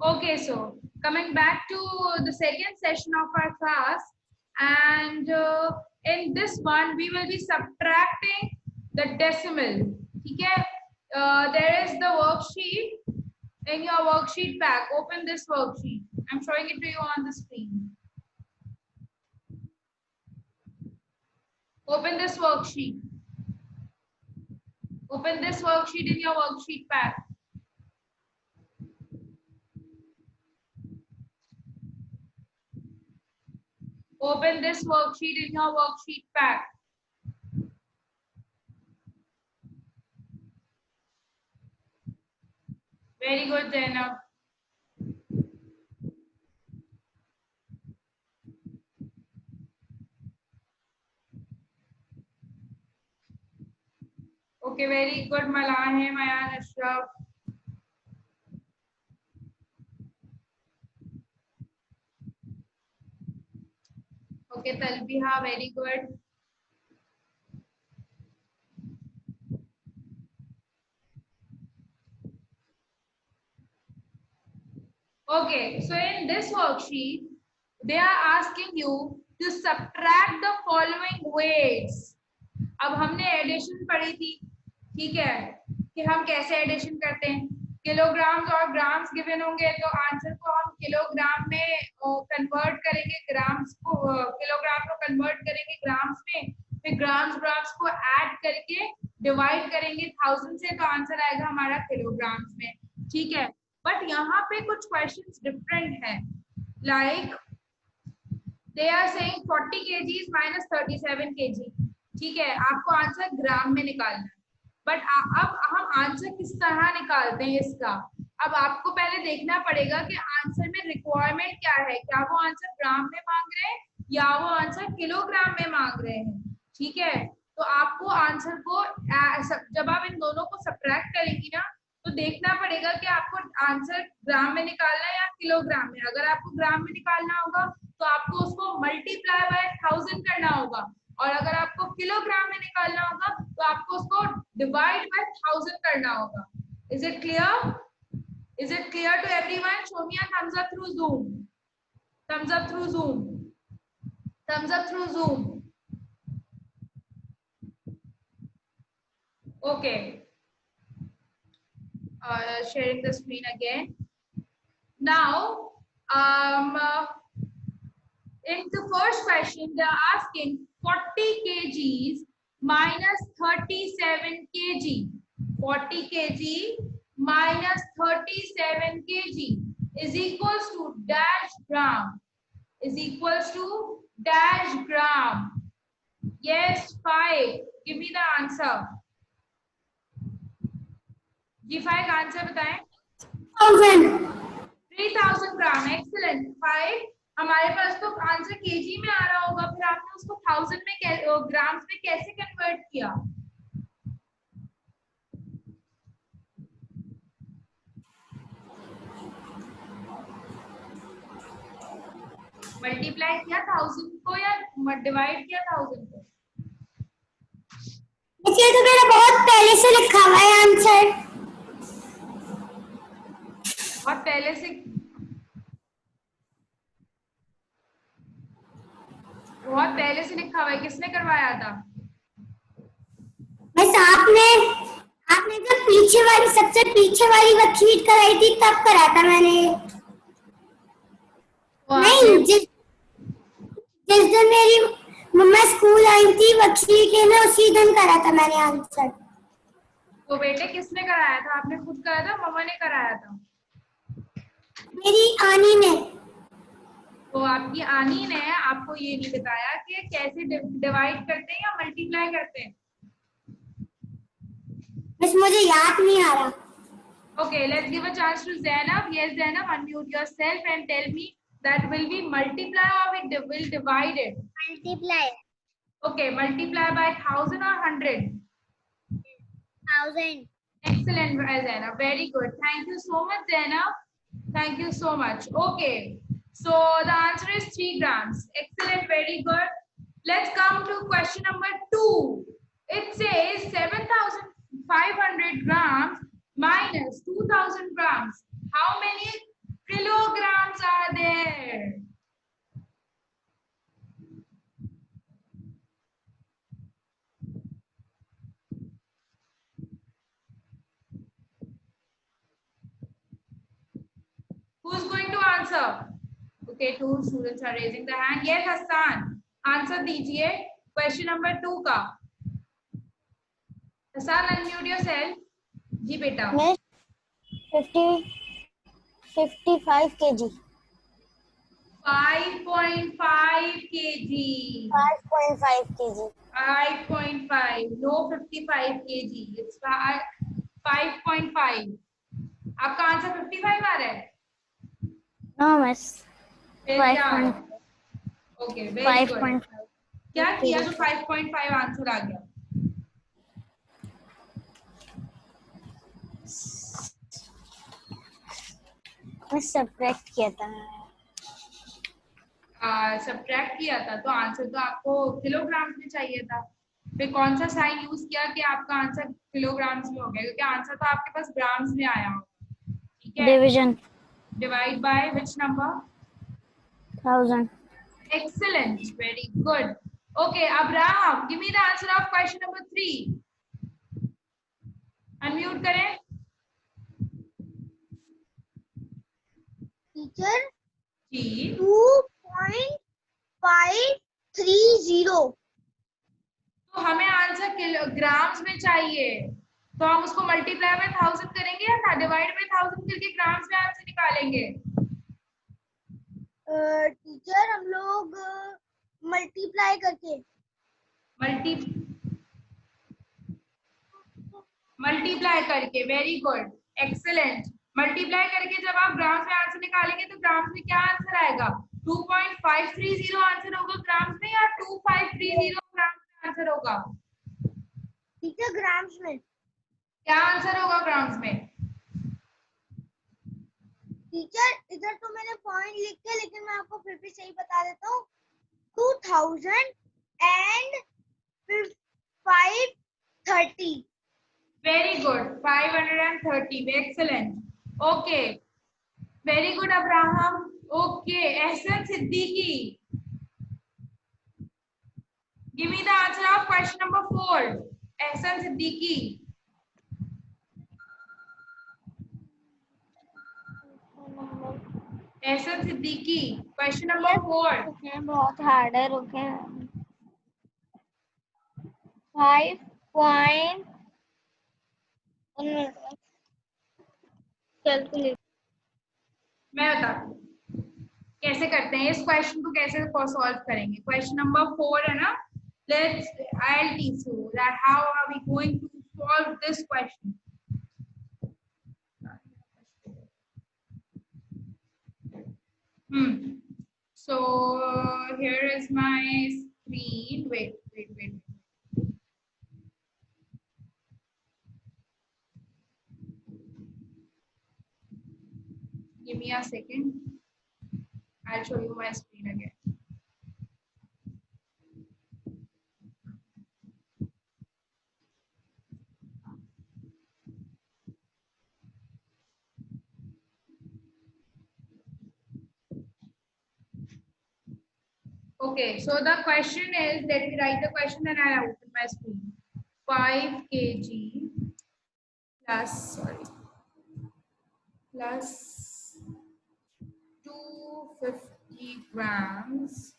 Okay, so coming back to the second session of our class, and in this one we will be subtracting the decimal. Okay, there is the worksheet in your worksheet pack. Open this worksheet. I'm showing it to you on the screen. Open this worksheet. Open this worksheet in your worksheet pack. Open this worksheet in your worksheet pack. Very good, Zainab. Okay, very good, Malahe, Mayan, Ashraf. Okay, Talbiha, very good. Okay, so in this worksheet, they are asking you to subtract the following weights. अब हमने addition पढ़ी थी, ठीक है, कि हम कैसे addition करते हैं. किलोग्राम्स और ग्राम्स गिवन होंगे तो आंसर को हम किलोग्राम में कन्वर्ट करेंगे, ग्राम्स को किलोग्राम को कन्वर्ट करेंगे ग्राम्स में, फिर ग्राम्स ग्राम्स को ऐड करके डिवाइड करेंगे 1000 से, तो आंसर आएगा हमारा किलोग्राम्स में. ठीक है, बट यहाँ पे कुछ क्वेश्चंस डिफरेंट है. Like they are saying 40 kgs minus 37 kg. ठीक है, आपको आंसर ग्राम में निकालना है, बट अब हम आंसर किस तरह निकालते हैं इसका. अब आपको पहले देखना पड़ेगा कि आंसर में रिक्वायरमेंट क्या है, क्या वो आंसर ग्राम में मांग रहे हैं या वो आंसर किलोग्राम में मांग रहे हैं. ठीक है, तो आपको आंसर को जब आप इन दोनों को सब्ट्रैक्ट करेंगी ना, तो देखना पड़ेगा कि आपको आंसर ग्राम में निकालना है या किलोग्राम में. अगर आपको ग्राम में निकालना होगा तो आपको उसको मल्टीप्लाई बाय 1000 करना होगा, और अगर आपको किलोग्राम में निकालना होगा तो आपको उसको डिवाइड बाय 1000 करना होगा. Is it clear? Is it clear to everyone? Show me a thumbs up through Zoom. Thumbs up through Zoom. Thumbs up through Zoom. Okay. Sharing the screen again. Now, in the first question, they are asking 40 kgs minus 37 kg. 40 kg minus 37 kg is equals to dash gram. Is equals to dash gram. Yes, 5. Give me the answer. G5 answer बताएं. 3000 ग्राम. Excellent. 5. हमारे पास तो answer KG में आ रहा होगा, फिर आपने उसको 1000 में ग्राम्स में कैसे कन्वर्ट किया? मल्टीप्लाई किया 1000 को या डिवाइड किया 1000 को? ये तो मैंने बहुत पहले से लिखा हुआ है आंसर. और पहले से बहुत पहले से लिखा हुआ है. किसने करवाया था? बस आपने जब पीछे वाली सबसे पीछे वाली वर्कशीट कराई थी तब करा था मैंने. नहीं, जिस दिन मेरी मम्मा स्कूल आई थी वर्कशीट लेने, उसी दिन करा था मैंने आंसर. तो बेटे किसने कराया था? आपने खुद कराया था, मम्मा ने कराया था? मेरी आनी ने. तो आपकी आनी ने आपको ये नहीं बताया कि कैसे डिवाइड करते हैं या मल्टीप्लाई करते हैं? बस मुझे याद नहीं आ रहा. Okay, let's give a chance to Zainab. Yes, Zainab, unmute yourself and tell me that will we multiply or we will divide it? Multiply. Okay, multiply by 1000 or 100? 1000. Excellent, Zainab. Very good. Thank you so much, Zainab. Thank you so much. Okay, so the answer is 3 grams. Excellent, very good. Let's come to question number 2. It says 7500 grams minus 2000 grams. How many kilograms are there? Who's going to answer? Okay, 2 students are raising the hand. Yes, Hassan, answer दीजिए question number 2 का. Hassan, unmute yourself. जी बेटा. मैं 55 kg. 5.5 kg. 5.5 kg. 5.5. No, 55 kg. It's 5.5. आपका answer 55 आ रहा है? No, miss. फिर क्या आ रहा है? Okay, very good. 5.5. क्या किया तो 5.5 आंसर आ गया? मैं सब्ट्रैक्ट किया था. सब्ट्रैक्ट किया था तो आंसर तो आपको किलोग्राम्स में चाहिए था. फिर कौन सा साइन यूज किया कि आपका आंसर किलोग्राम्स में हो गया? क्योंकि आंसर तो आपके पास ग्राम्स में आया होगा. ठीक है. Division. Divide by which number? 1000. Excellent, very good. Okay, Abraham, give me the answer of question number 3. Unmute करें. टीचर जी. 2.530. तो हमें आंसर किलोग्राम्स में चाहिए, तो हम उसको मल्टीप्लाई में 1000 करेंगे या डिवाइड में 1000 करके ग्राम्स में आंसर निकालेंगे? टीचर हम लोग मल्टीप्लाई करके. मल्टीप्लाई करके. Very good, excellent. मल्टीप्लाई करके जब आप ग्राम्स में आंसर निकालेंगे तो ग्राम्स में क्या आंसर आएगा? 2.530 आंसर होगा ग्राम्स में या 2530 ग्राम्स में आंसर होगा? टीचर ग्राम्स में. क्या आंसर होगा ग्राम्स में? टीचर इधर तो मैंने पॉइंट लिख के, लेकिन मैं आपको फिर भी सही बता देता हूँ. 2530. Very good, 530. Excellent. Okay, very good, Abraham. Okay, Ehsan Siddiqui, give me the answer of question number 4. Ehsan Siddiqui. Ehsan Siddiqui, question number 4. बहुत हार्ड है. रुके. 5 पॉइंट कैलकुलेट. मैं बताती हूँ कैसे करते हैं इस क्वेश्चन को, कैसे सॉल्व करेंगे. क्वेश्चन नंबर 4 है ना. Let's I'll teach you that how are we going to solve this question. So here is my screen. Wait. Give me a second. I'll show you my screen again. Okay, so the question is, let me write the question and I'll open my screen. 5 kg plus 250 grams.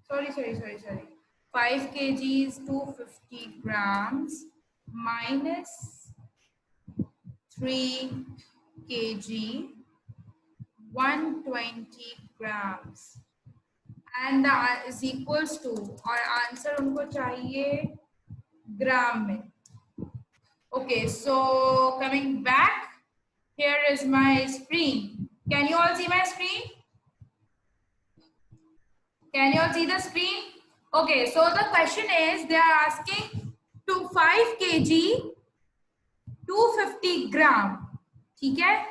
Sorry. 5 kg is 250 grams minus 3 kg 120 grams and the is equals to, और answer उनको चाहिए ग्राम में. Okay, so coming back, here is my screen. Can you all see my screen? Can you all see the screen? Okay, so the question is, they are asking to 5 kg 250 gram, ठीक है,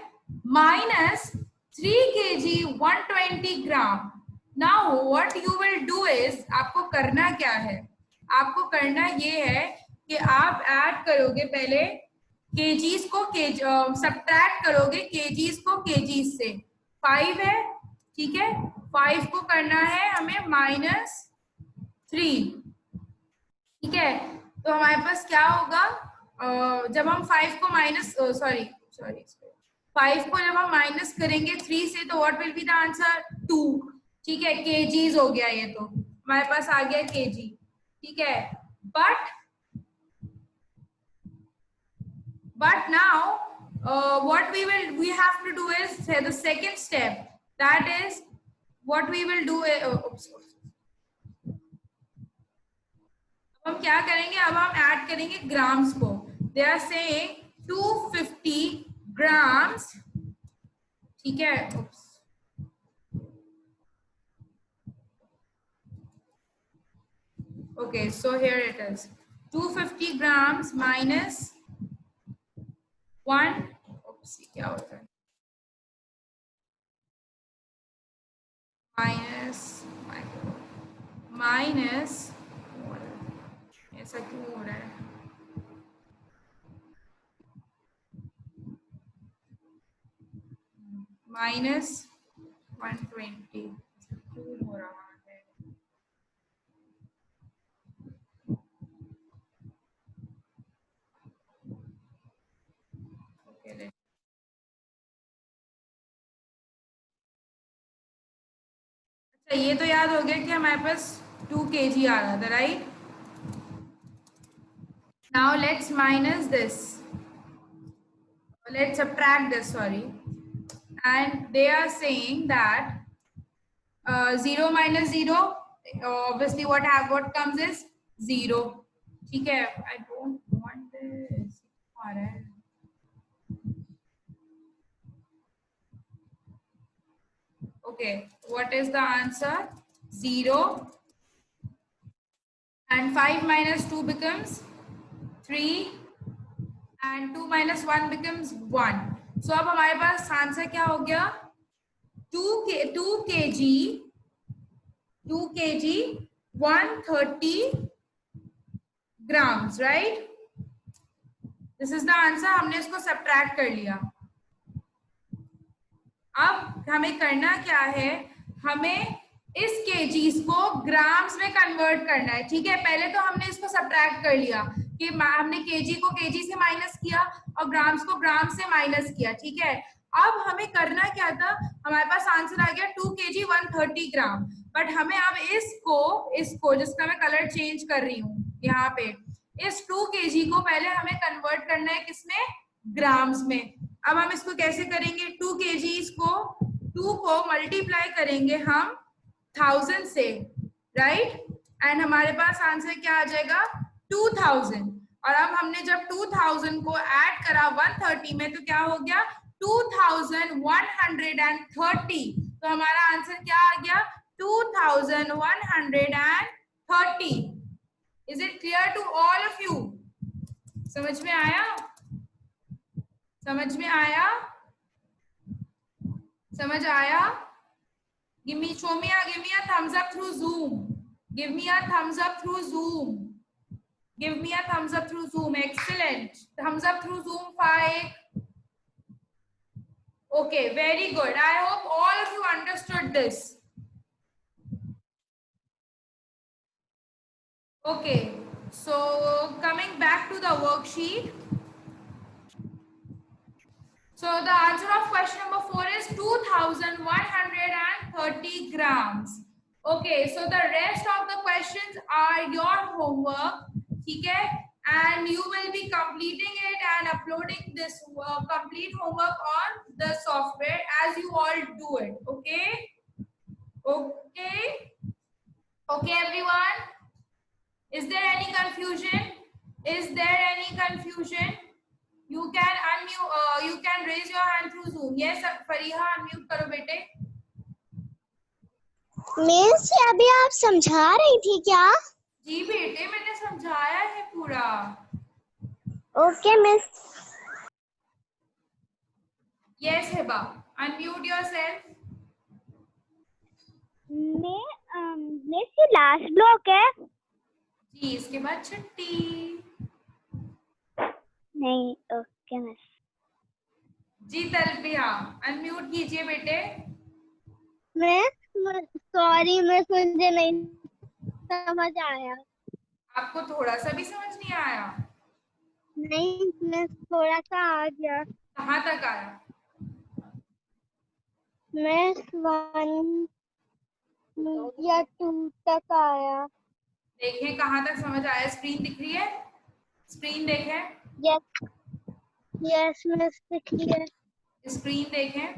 minus 3 kg 120 gram. Now what you will do is, आपको करना क्या है? आपको करना ये है कि आप ऐड करोगे पहले केजीज को सब्ट्रैक्ट करोगे केजीज को केजीज से। 5 है, ठीक है, 5 को करना है हमें -3, ठीक है। तो हमारे पास क्या होगा, जब हम 5 को सॉरी 5 को जब हम माइनस करेंगे 3 से, तो what will be the answer 2, ठीक है। केजीज हो गया, ये तो हमारे पास आ गया केजी, ठीक है। but now what we have to do is the second step, that is what we will do is, अब हम क्या करेंगे, अब हम ऐड करेंगे ग्राम्स को। दे आर सेइंग 250 ग्राम्स, ठीक है। Okay, so here it is 250 grams minus 1, क्या होता है, माइनस ऐसा क्यों हो रहा है, -120 क्यों हो रहा है। अच्छा, ये तो याद हो गया कि हमारे पास 2 kg आ रहा था, right. Now let's minus this, let's subtract this, sorry, and they are saying that 0 minus 0, obviously what comes is 0, ठीक है। I don't want this, आ रहा है। Okay, what is the answer? 0, and 5 minus 2 becomes 3, and 2 minus 1 becomes 1. So अब हमारे पास answer क्या हो गया, 2 kg 130 grams, right? This is the answer, हमने इसको सब्ट्रैक्ट कर लिया। अब हमें करना क्या है, हमें इस केजीज को ग्राम्स में कन्वर्ट करना है, ठीक है। पहले तो हमने इसको सब्ट्रैक्ट कर लिया कि हमने केजी को केजी से माइनस किया और ग्राम्स को ग्राम से माइनस किया, ठीक है। अब हमें करना क्या था, हमारे पास आंसर आ गया 2 kg 130 ग्राम, बट हमें अब इसको जिसका मैं कलर चेंज कर रही हूँ यहाँ पे, इस 2 kg को पहले हमें कन्वर्ट करना है किसमें, ग्राम्स में। अब हम इसको कैसे करेंगे, 2 kg को 2 को मल्टीप्लाई करेंगे हम 1000 से, राइट, एंड हमारे पास आंसर क्या आ जाएगा 2000। और अब हमने जब 2000 को ऐड करा 130 में, तो क्या हो गया 2130, तो हमारा आंसर क्या आ गया 2130। Is it clear to all of you? समझ में आया, समझ में आया, समझ आया? Give me, show me, give me a thumbs up through Zoom. Give me a thumbs up through Zoom. Give me a thumbs up through Zoom. Excellent. Thumbs up through Zoom, 5. Okay, very good. I hope all of you understood this. Okay, so coming back to the worksheet. So the answer of question number 4 is 2130 grams. Okay, so the rest of the questions are your homework, ठीक है, and you will be completing it and uploading this complete homework on the software as you all do it. Okay, okay, okay, everyone. Is there any confusion? Is there any confusion? You can unmute. You can raise your hand through Zoom. Yes, Fariha unmute करो बेटे. Miss अभी आप समझा रही थी क्या? जी बेटे, मैंने समझाया है पूरा. Okay miss. Yes, Hiba. Unmute yourself. Miss ये लास्ट ब्लॉक है? जी, इसके बाद छुट्टी. नहीं. Okay miss. जी तलबिया अनम्यूट कीजिए बेटे। मैं सॉरी मिस, मुझे नहीं समझ आया। आपको थोड़ा सा भी समझ नहीं आया? नहीं मिस, थोड़ा सा आ गया। कहाँ तक आया? मिस 1 या 2 तक आया। देखें कहाँ तक समझ आया। स्क्रीन दिख रही है? स्क्रीन देखें, यस यस मिस, दिख रही है। स्क्रीन देखें।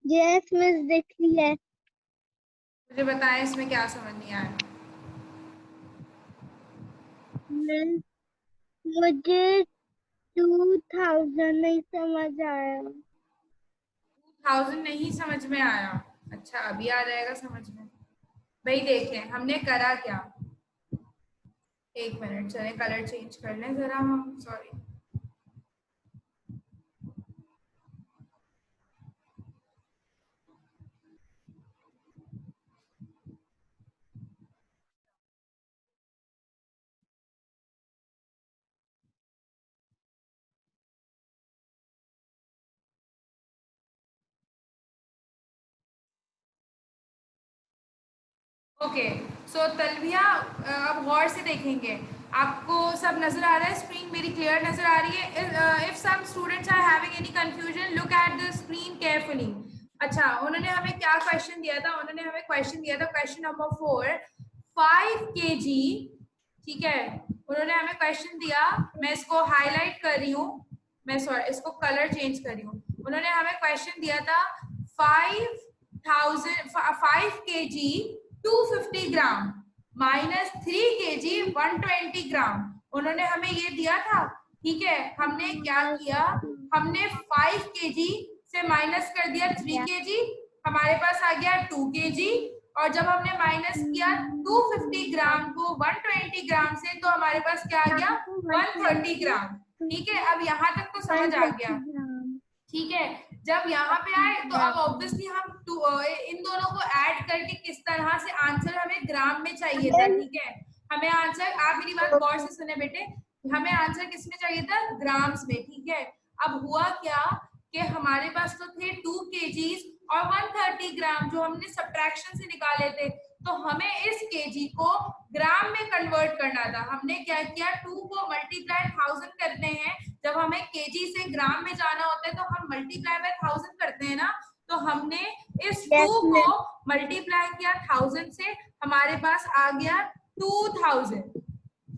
यस मिस, दिख रही है। मुझे बताएं इसमें क्या समझ नहीं आया। मिस मुझे 2000 नहीं समझ आया। 2000 नहीं समझ में आया? अच्छा अभी आ जाएगा समझ में। भाई देखें हमने करा क्या। एक मिनट चले कलर चेंज कर लें जरा हम। सॉरी। ओके सो तलबिया अब गौर से देखेंगे। आपको सब नजर आ रहा है? स्क्रीन मेरी क्लियर नजर आ रही है? If some students are having any confusion look at the screen carefully. अच्छा उन्होंने हमें क्या क्वेश्चन दिया था? उन्होंने हमें क्वेश्चन दिया था क्वेश्चन नंबर 4 5 kg। ठीक है उन्होंने हमें क्वेश्चन दिया। मैं इसको हाईलाइट कर रही हूँ। मैं सॉरी इसको कलर चेंज कर रही हूँ। उन्होंने हमें क्वेश्चन दिया था 5 kg 250 ग्राम माइनस 3 kg 120 ग्राम। उन्होंने हमें ये दिया था। ठीक है हमने क्या किया? हमने 5 kg से माइनस कर दिया 3 kg, हमारे पास आ गया 2 kg। और जब हमने माइनस किया 250 ग्राम को 120 ग्राम से तो हमारे पास क्या आ गया? 130 ग्राम। ठीक है अब यहाँ तक तो समझ आ गया। ठीक है जब यहाँ पे आए तो अब ऑब्वियसली हम इन दोनों को ऐड करके किस तरह से आंसर हमें ग्राम में चाहिए था। ठीक है हमें आंसर, आप मेरी बात गौर से सुने बेटे, हमें आंसर किस में चाहिए था? ग्राम्स में। ठीक है अब हुआ क्या कि हमारे पास तो थे 2 kgs और 130 ग्राम जो हमने सब्ट्रैक्शन से निकाले थे। तो हमें इस केजी को ग्राम में कन्वर्ट करना था। हमने क्या किया? 2 को मल्टीप्लाई 1000 करते हैं। जब हमें केजी से ग्राम में जाना होता है तो हम मल्टीप्लाई बाय 1000 करते हैं ना। तो हमने इस 2 को मल्टीप्लाई किया 1000 से, हमारे पास आ गया 2000।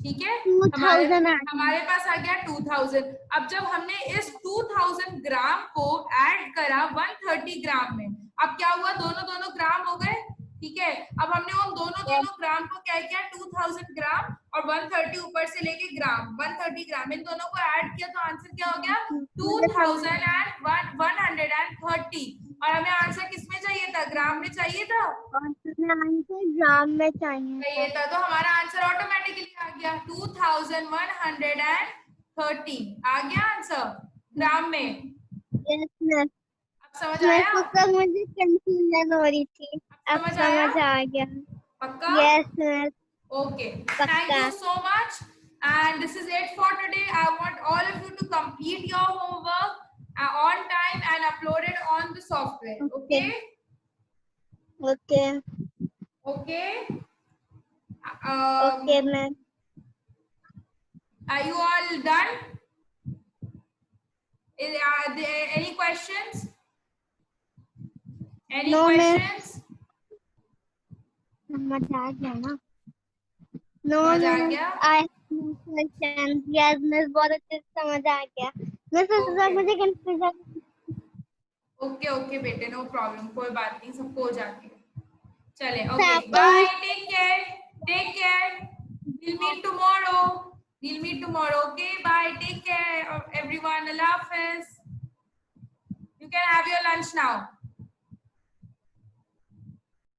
ठीक है हमारे पास आ गया 2000। अब जब हमने इस 2000 ग्राम को ऐड करा 130 ग्राम में, अब क्या हुआ? दोनों दोनों ग्राम हो गए। ठीक है अब हमने उन दोनों ग्राम को क्या किया? 2000 ग्राम और 130 ऊपर से लेके ग्राम 130 ग्राम इन दोनों को ऐड किया तो आंसर क्या हो गया? 2130। और हमें आंसर किस में चाहिए था? ग्राम में चाहिए था। ग्राम में चाहिए था तो हमारा आंसर ऑटोमेटिकली आ गया 2130 आ गया आंसर ग्राम में। था। अब समझ मैं आया? तब मुझे कंफ्यूजन हो रही थी, अब समझ समझ आ गया। पक्का? Yes miss, Okay. Thank पक्का। you so much. And this is it for today. I want all of you to complete your homework on time and upload it on the software. Okay? Okay Okay. Okay ma'am. Are you all done? Are there any questions? Any No, questions? समझ आ गया ना? No समझ आ miss, गया? आई question. Yes miss, बहुत अच्छे से समझ आ गया। Miss Okay. मुझे कंफ्यूजन। ओके ओके बेटे नो प्रॉब्लम, कोई बात नहीं, सबको हो जाती है। चले ओके आपको bye, take care we'll meet tomorrow okay bye take care of everyone. Allah Hafiz. You can have your lunch now.